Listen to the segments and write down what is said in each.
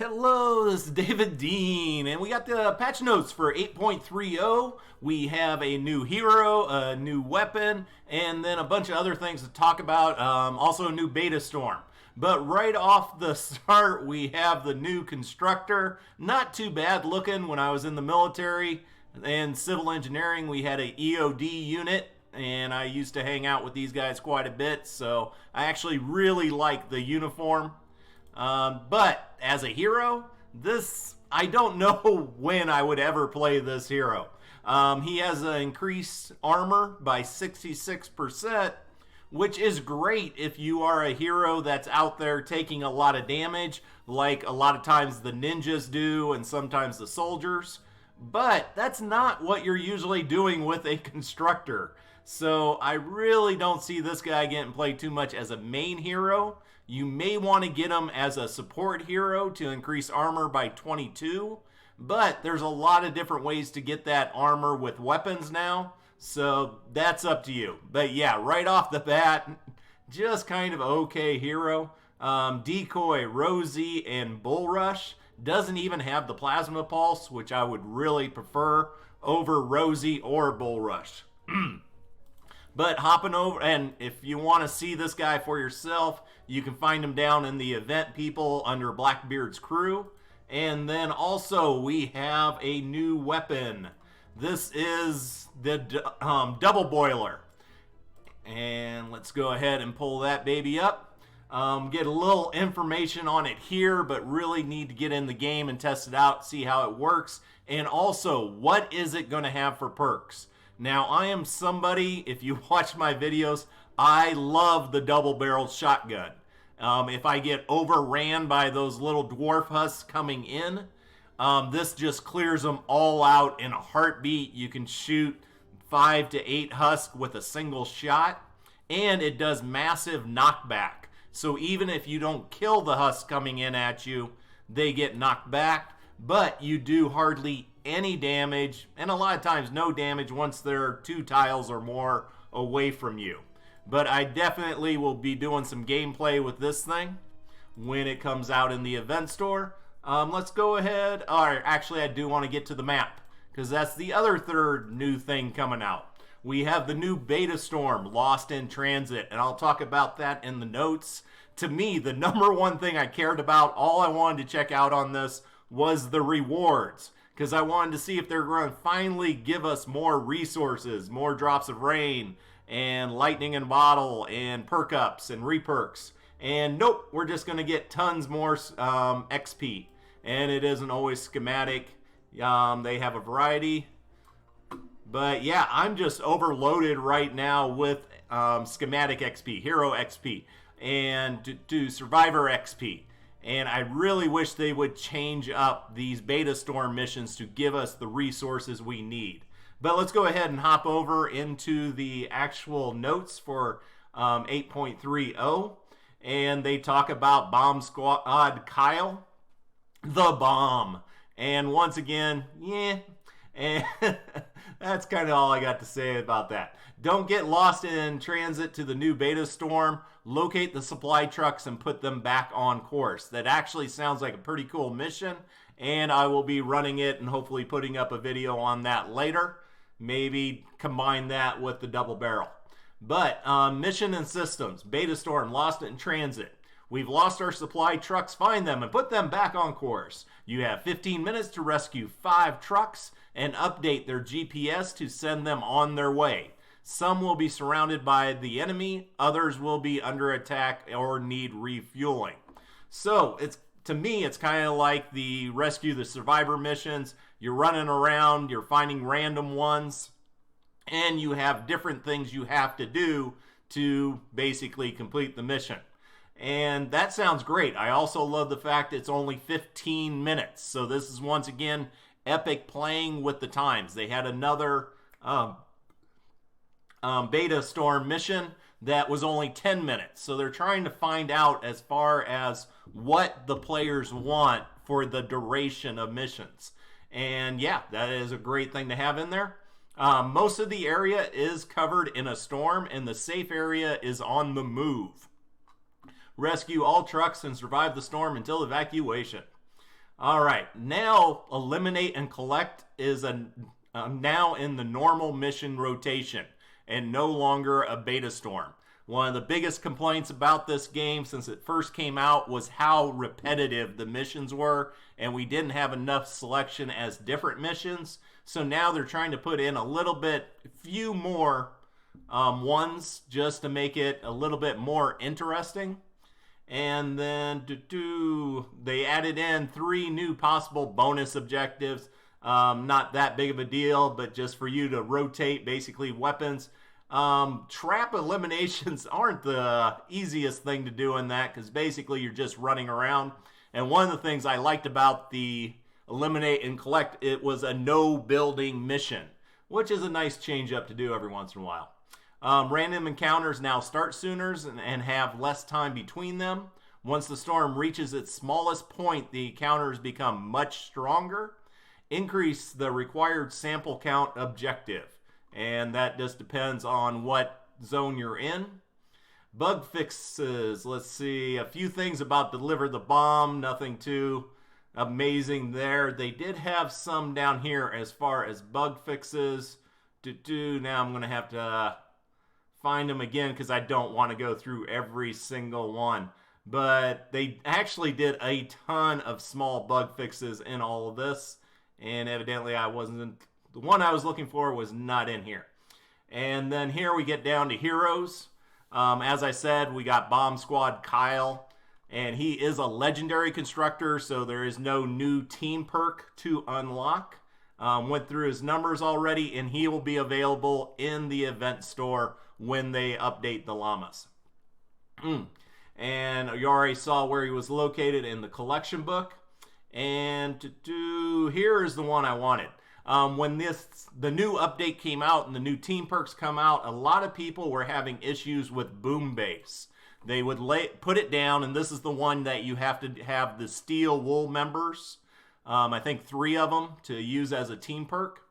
Hello, this is David Dean, and we got the patch notes for 8.30. We have a new hero, a new weapon, and then a bunch of other things to talk about. Also, a new beta storm. But right off the start, we have the new constructor. Not too bad looking. When I was in the military and civil engineering, we had a EOD unit, and I used to hang out with these guys quite a bit, so I actually really like the uniform. But as a hero, I don't know when I would ever play this hero. He has an increased armor by 66%, which is great if you are a hero that's out there taking a lot of damage, like a lot of times the ninjas do and sometimes the soldiers. But that's not what you're usually doing with a constructor. So I really don't see this guy getting played too much as a main hero. You may want to get him as a support hero to increase armor by 22, but there's a lot of different ways to get that armor with weapons now, so that's up to you. But yeah, right off the bat, just kind of okay hero. Decoy, Rosie, and Bull Rush. Doesn't even have the Plasma Pulse, which I would really prefer over Rosie or Bull Rush. But hopping over, and if you want to see this guy for yourself, you can find him down in the event people under Blackbeard's crew. And then also we have a new weapon. This is the double boiler. And let's go ahead and pull that baby up. Get a little information on it here, but really need to get in the game and test it out, see how it works. And also, what is it going to have for perks? Now, I am somebody, if you watch my videos, I love the double-barreled shotgun. If I get overran by those little dwarf husks coming in, this just clears them all out in a heartbeat. You can shoot 5 to 8 husks with a single shot, and it does massive knockback. So even if you don't kill the husks coming in at you, they get knocked back, but you do hardly any damage, and a lot of times no damage once they're 2 tiles or more away from you. But I definitely will be doing some gameplay with this thing when it comes out in the event store. Let's go ahead. Alright, actually I do want to get to the map, because that's the other third new thing coming out. We have the new beta storm, Lost in Transit, and I'll talk about that in the notes. To me, the number one thing I cared about, all I wanted to check out on this, was the rewards. Because I wanted to see if they're going to finally give us more resources, more drops of rain, and lightning in a bottle, and perk ups, and reperks. And nope, we're just going to get tons more XP. And it isn't always schematic. They have a variety. But yeah, I'm just overloaded right now with schematic XP, hero XP, and to survivor XP. And I really wish they would change up these beta storm missions to give us the resources we need. But let's go ahead and hop over into the actual notes for 8.30. And they talk about Bomb Squad Kyle, the bomb. And once again, yeah, and that's kind of all I got to say about that. Don't get lost in transit to the new beta storm. Locate the supply trucks and put them back on course. That actually sounds like a pretty cool mission, and I will be running it and hopefully putting up a video on that later. Maybe combine that with the double barrel. But mission and systems, beta storm, lost in transit. We've lost our supply trucks. Find them and put them back on course. You have 15 minutes to rescue 5 trucks and update their GPS to send them on their way. Some will be surrounded by the enemy, others will be under attack or need refueling. So, to me, it's kind of like the Rescue the Survivor missions. You're running around, you're finding random ones, and you have different things you have to do to basically complete the mission. And that sounds great. I also love the fact it's only 15 minutes. So this is once again Epic playing with the times. They had another beta storm mission that was only 10 minutes. So they're trying to find out as far as what the players want for the duration of missions. And yeah, that is a great thing to have in there. Most of the area is covered in a storm, and the safe area is on the move. Rescue all trucks and survive the storm until evacuation. All right, now eliminate and collect is now in the normal mission rotation and no longer a beta storm. One of the biggest complaints about this game since it first came out was how repetitive the missions were, and we didn't have enough selection as different missions. So now they're trying to put in few more ones just to make it a little bit more interesting. And then they added in 3 new possible bonus objectives. Not that big of a deal, but just for you to rotate basically weapons. Trap eliminations aren't the easiest thing to do in that because basically you're just running around. And one of the things I liked about the eliminate and collect, it was a no building mission, which is a nice change up to do every once in a while. Random encounters now start sooner and have less time between them. Once the storm reaches its smallest point, the encounters become much stronger. Increase the required sample count objective, and that just depends on what zone you're in. Bug fixes, let's see, a few things about deliver the bomb, nothing too amazing there. They did have some down here as far as bug fixes. Now I'm going to have to find them again because I don't want to go through every single one. But they actually did a ton of small bug fixes in all of this. And evidently the one I was looking for was not in here. And then here we get down to heroes. As I said, we got Bomb Squad Kyle. And he is a legendary constructor, so there is no new team perk to unlock. Went through his numbers already, and he will be available in the event store when they update the llamas. And you already saw where he was located in the collection book. And here is the one I wanted. When the new update came out and the new team perks come out, a lot of people were having issues with Boom Base. They would put it down, and this is the one that you have to have the Steel Wool members. I think 3 of them to use as a team perk.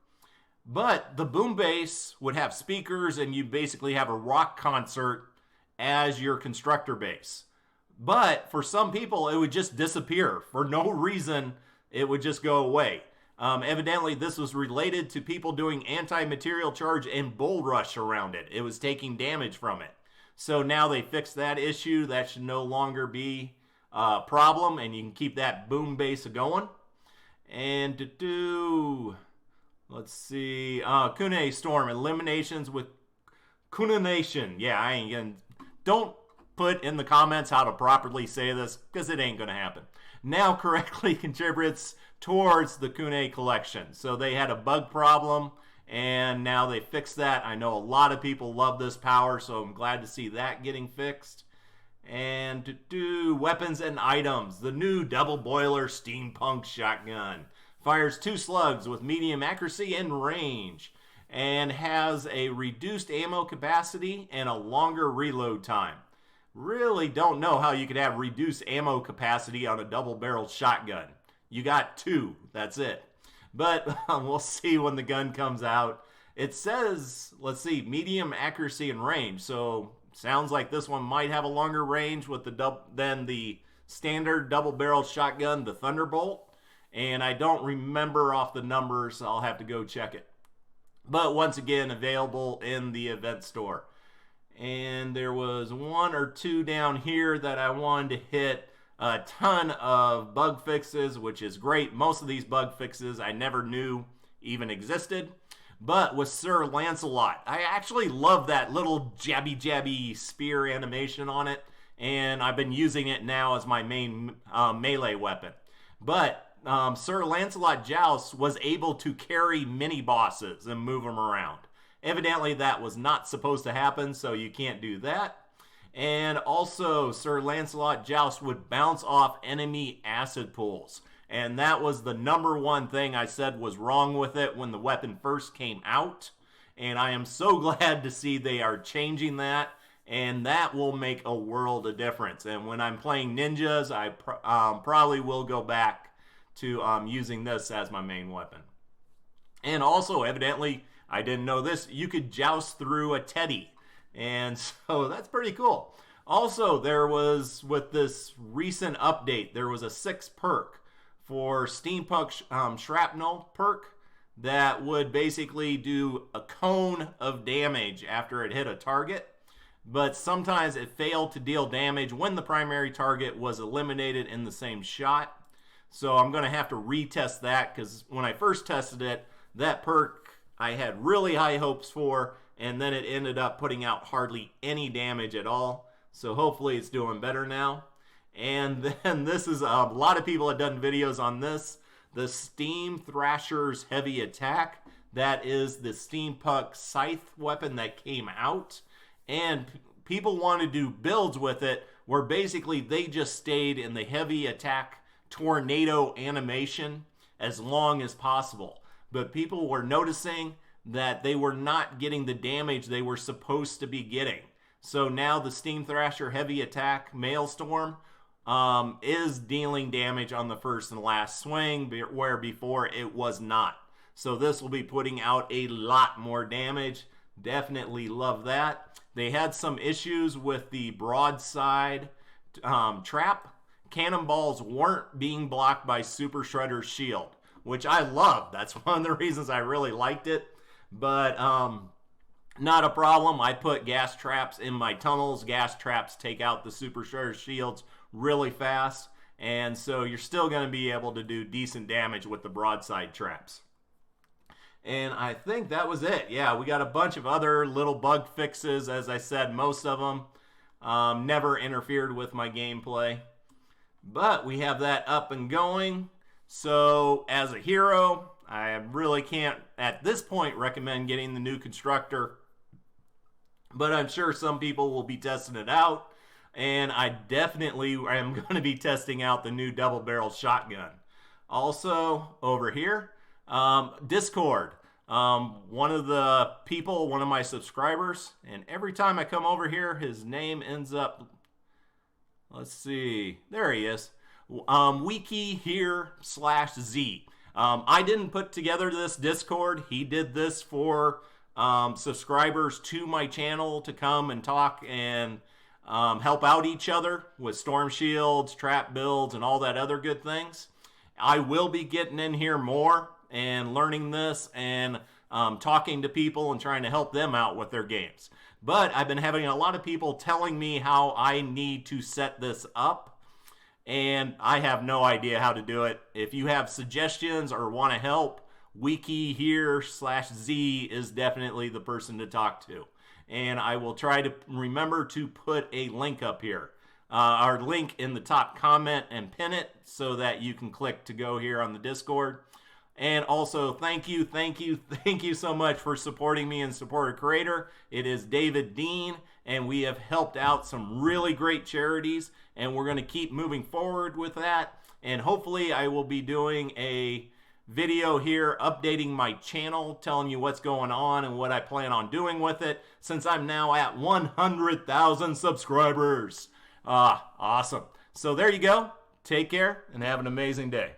But the Boom Base would have speakers, and you basically have a rock concert as your constructor base. But for some people, it would just disappear. For no reason, it would just go away. Evidently, this was related to people doing anti-material charge and bull rush around it. It was taking damage from it. So now they fixed that issue. That should no longer be a problem, and you can keep that boom base going. And let's see, Kune Storm eliminations with Kunanation. Yeah, don't put in the comments how to properly say this because it ain't gonna happen. Now correctly contributes towards the Kune collection. So they had a bug problem, and now they fixed that. I know a lot of people love this power, so I'm glad to see that getting fixed. And weapons and items. The new double boiler steampunk shotgun fires 2 slugs with medium accuracy and range, and has a reduced ammo capacity and a longer reload time. Really don't know how you could have reduced ammo capacity on a double-barreled shotgun. You got 2, that's it. But we'll see when the gun comes out. It says, let's see, medium accuracy and range. So sounds like this one might have a longer range with than the standard double-barreled shotgun, the Thunderbolt. And I don't remember off the numbers. I'll have to go check it. But once again, available in the event store. And there was 1 or 2 down here that I wanted to hit. A ton of bug fixes, which is great. Most of these bug fixes I never knew even existed. But with Sir Lancelot, I actually love that little jabby spear animation on it. And I've been using it now as my main melee weapon. But Sir Lancelot Joust was able to carry mini bosses and move them around. Evidently that was not supposed to happen, so you can't do that. And also, Sir Lancelot Joust would bounce off enemy acid pools. And that was the number 1 thing I said was wrong with it when the weapon first came out. And I am so glad to see they are changing that. And that will make a world of difference. And when I'm playing ninjas, I probably will go back to using this as my main weapon. And also, evidently, I didn't know this, you could joust through a teddy. And so that's pretty cool. Also, there was, with this recent update, there was a 6th perk for Steampunk Shrapnel perk that would basically do a cone of damage after it hit a target, but sometimes it failed to deal damage when the primary target was eliminated in the same shot. So I'm going to have to retest that, because when I first tested it, that perk I had really high hopes for, and then it ended up putting out hardly any damage at all. So hopefully it's doing better now. And then this is, a lot of people have done videos on this, the Steam Thrasher's Heavy Attack. That is the steampunk scythe weapon that came out. And people want to do builds with it where basically they just stayed in the heavy attack tornado animation as long as possible. But people were noticing that they were not getting the damage they were supposed to be getting. So now the Steam Thrasher Heavy Attack Maelstrom is dealing damage on the first and last swing, where before it was not. So this will be putting out a lot more damage. Definitely love that. They had some issues with the broadside trap. Cannonballs weren't being blocked by Super Shredder's shield, which I love. That's one of the reasons I really liked it. But not a problem. I put gas traps in my tunnels. Gas traps take out the Super Shredder's shields really fast. And so you're still going to be able to do decent damage with the broadside traps. And I think that was it. Yeah, we got a bunch of other little bug fixes. As I said, most of them never interfered with my gameplay. But we have that up and going. So as a hero, I really can't at this point recommend getting the new constructor. But I'm sure some people will be testing it out. And I definitely am going to be testing out the new double-barrel shotgun. Also, over here, Discord. One of the people, one of my subscribers, and every time I come over here, his name ends up, let's see, there he is, Wiki here /Z. I didn't put together this Discord. He did this for subscribers to my channel to come and talk and help out each other with storm shields, trap builds, and all that other good things. I will be getting in here more and learning this and talking to people and trying to help them out with their games. But I've been having a lot of people telling me how I need to set this up, and I have no idea how to do it. If you have suggestions or want to help, Wiki here /Z is definitely the person to talk to. And I will try to remember to put a link up here. Our link in the top comment and pin it so that you can click to go here on the Discord. And also, thank you so much for supporting me and Support a Creator. It is David Dean, and we have helped out some really great charities, and we're going to keep moving forward with that. And hopefully I will be doing a video here updating my channel, telling you what's going on and what I plan on doing with it, since I'm now at 100,000 subscribers. Awesome. So there you go. Take care and have an amazing day.